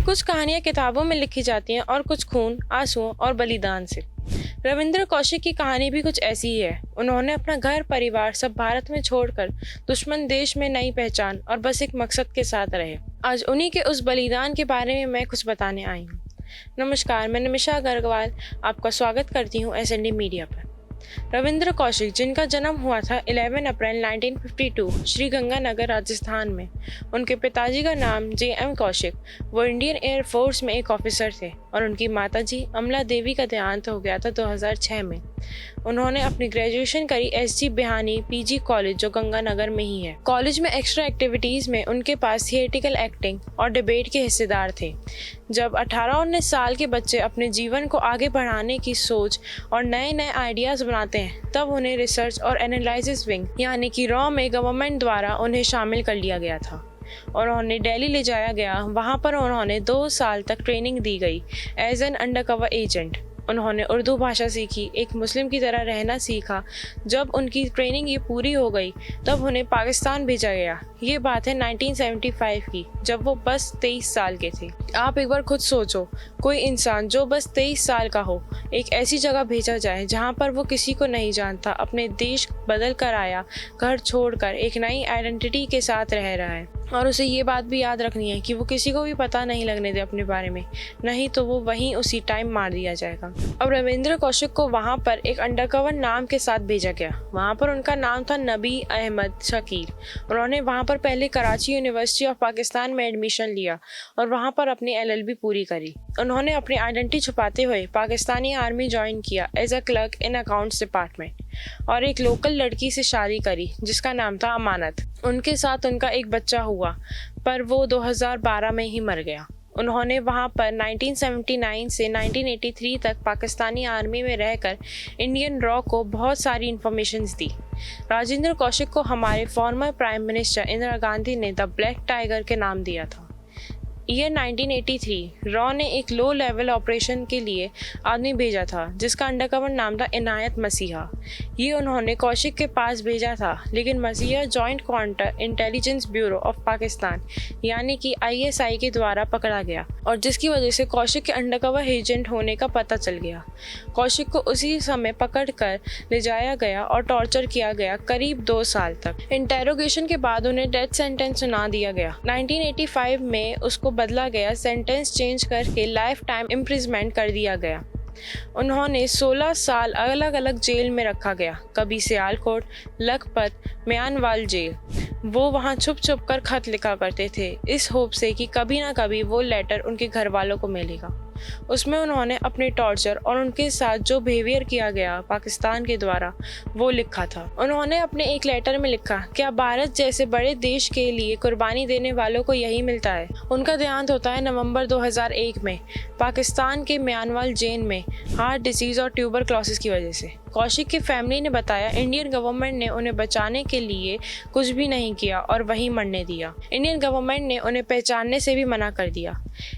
कुछ कहानियां किताबों में लिखी जाती हैं और कुछ खून, आंसुओं और बलिदान से। रविंद्र कौशिक की कहानी भी कुछ ऐसी ही है। उन्होंने अपना घर परिवार सब भारत में छोड़कर दुश्मन देश में नई पहचान और बस एक मकसद के साथ रहे। आज उन्हीं के उस बलिदान के बारे में मैं कुछ बताने आई हूँ। नमस्कार, मैं निमिषा अग्रवाल आपका स्वागत करती हूँ एसएनडी मीडिया पर। रविंद्र कौशिक, जिनका जन्म हुआ था 11 अप्रैल 1952 श्री गंगानगर, राजस्थान में। उनके पिताजी का नाम जे.एम. कौशिक, वो इंडियन एयर फोर्स में एक ऑफिसर थे और उनकी माताजी अमला देवी का देहांत हो गया था 2006 में। उन्होंने अपनी ग्रेजुएशन करी एसजी बिहानी पीजी कॉलेज, जो गंगानगर में ही है। कॉलेज में एक्स्ट्रा एक्टिविटीज में उनके पास थिएटिकल एक्टिंग और डिबेट के हिस्सेदार थे। जब 18-19 साल के बच्चे अपने जीवन को आगे बढ़ाने की सोच और नए नए आइडियाज बनाते हैं, तब उन्हें रिसर्च और एनालिसिस विंग यानी कि रॉ में गवर्नमेंट द्वारा उन्हें शामिल कर लिया गया था और उन्हें दिल्ली ले जाया गया। वहाँ पर उन्होंने 2 साल तक ट्रेनिंग दी गई एज एन अंडरकवर एजेंट। उन्होंने उर्दू भाषा सीखी, एक मुस्लिम की तरह रहना सीखा। जब उनकी ट्रेनिंग ये पूरी हो गई तब उन्हें पाकिस्तान भेजा गया। ये बात है 1975 की, जब वो बस 23 साल के थे। आप एक बार खुद सोचो, कोई इंसान जो बस 23 साल का हो, एक ऐसी जगह भेजा जाए जहाँ पर वो किसी को नहीं जानता, अपने देश बदल कर आया, घर छोड़कर एक नई आइडेंटिटी के साथ रह रहा है। और उसे ये बात भी याद रखनी है कि वो किसी को भी पता नहीं लगने दे अपने बारे में, नहीं तो वो वहीं उसी टाइम मार दिया जाएगा। अब रविंद्र कौशिक को वहाँ पर एक अंडरकवर नाम के साथ भेजा गया। वहाँ पर उनका नाम था नबी अहमद शकीर। उन्होंने वहाँ पर पहले कराची यूनिवर्सिटी ऑफ पाकिस्तान में एडमिशन लिया और वहाँ पर अपनी LLB पूरी करी। उन्होंने अपनी आइडेंटिटी छुपाते हुए पाकिस्तानी आर्मी ज्वाइन किया as a clerk in accounts department और एक लोकल लड़की से शादी करी जिसका नाम था अमानत। उनके साथ उनका एक बच्चा हुआ, पर वो 2012 में ही मर गया। उन्होंने वहाँ पर 1979 से 1983 तक पाकिस्तानी आर्मी में रहकर इंडियन रॉ को बहुत सारी इन्फॉर्मेशंस दी। राजेंद्र कौशिक को हमारे former prime minister Indira Gandhi ने द ब्लैक टाइगर के नाम दिया था। ईयर 1983 रॉ ने एक लो लेवल ऑपरेशन के लिए आदमी भेजा था जिसका अंडरकवर नाम था इनायत मसीहा। ये उन्होंने कौशिक के पास भेजा था, लेकिन मसीहा joint counter intelligence bureau of Pakistan यानी कि ISI के द्वारा पकड़ा गया और जिसकी वजह से कौशिक के अंडरकवर एजेंट होने का पता चल गया। कौशिक को उसी समय पकड़ कर ले जाया गया और टॉर्चर किया गया करीब 2 साल तक। इंटेरोगेशन के बाद उन्हें डेथ सेंटेंस सुना दिया गया। 1985 में उसको बदला गया, सेंटेंस चेंज करके लाइफ टाइम इम्प्रिजमेंट कर दिया गया। उन्होंने 16 साल अलग अलग जेल में रखा गया, कभी सियालकोट, लखपत, म्यानवाल जेल। वो वहाँ छुप छुप कर खत लिखा करते थे, इस होप से कि कभी ना कभी वो लेटर उनके घर वालों को मिलेगा। उसमें उन्होंने अपने टॉर्चर और उनके साथ जो बिहेवियर किया गया पाकिस्तान के द्वारा वो लिखा था। उन्होंने अपने एक लेटर में लिखा, क्या भारत जैसे बड़े देश के लिए कुर्बानी देने वालों को यही मिलता है। उनका देहांत होता है नवंबर 2001 में पाकिस्तान के म्यानवाल जेल में हार्ट डिजीज और ट्यूबरक्लोसिस की वजह से। कौशिक की फैमिली ने बताया, इंडियन गवर्नमेंट ने उन्हें बचाने के लिए कुछ भी नहीं किया और वहीं मरने दिया। इंडियन गवर्नमेंट ने उन्हें पहचानने से भी मना कर दिया।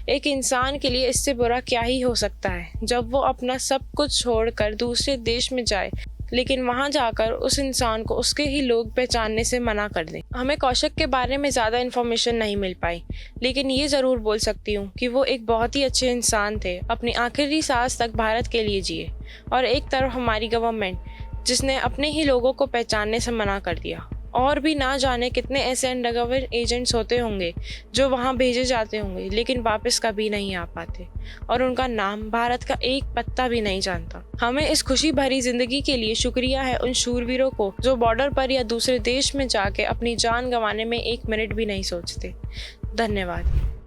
एक इंसान के लिए इससे बुरा क्या ही हो सकता है जब वो अपना सब कुछ छोड़कर दूसरे देश में जाए, लेकिन वहां जाकर उस इंसान को उसके ही लोग पहचानने से मना कर दें। हमें कौशिक के बारे में ज़्यादा इन्फॉर्मेशन नहीं मिल पाई, लेकिन ये ज़रूर बोल सकती हूँ कि वो एक बहुत ही अच्छे इंसान थे। अपनी आखिरी सांस तक भारत के लिए जिए और एक तरफ हमारी गवर्नमेंट जिसने अपने ही लोगों को पहचानने से मना कर दिया। और भी ना जाने कितने ऐसे अंडरकवर एजेंट्स होते होंगे जो वहाँ भेजे जाते होंगे लेकिन वापस कभी नहीं आ पाते और उनका नाम भारत का एक पत्ता भी नहीं जानता। हमें इस खुशी भरी जिंदगी के लिए शुक्रिया है उन शूरवीरों को जो बॉर्डर पर या दूसरे देश में जाके अपनी जान गंवाने में 1 मिनट भी नहीं सोचते। धन्यवाद।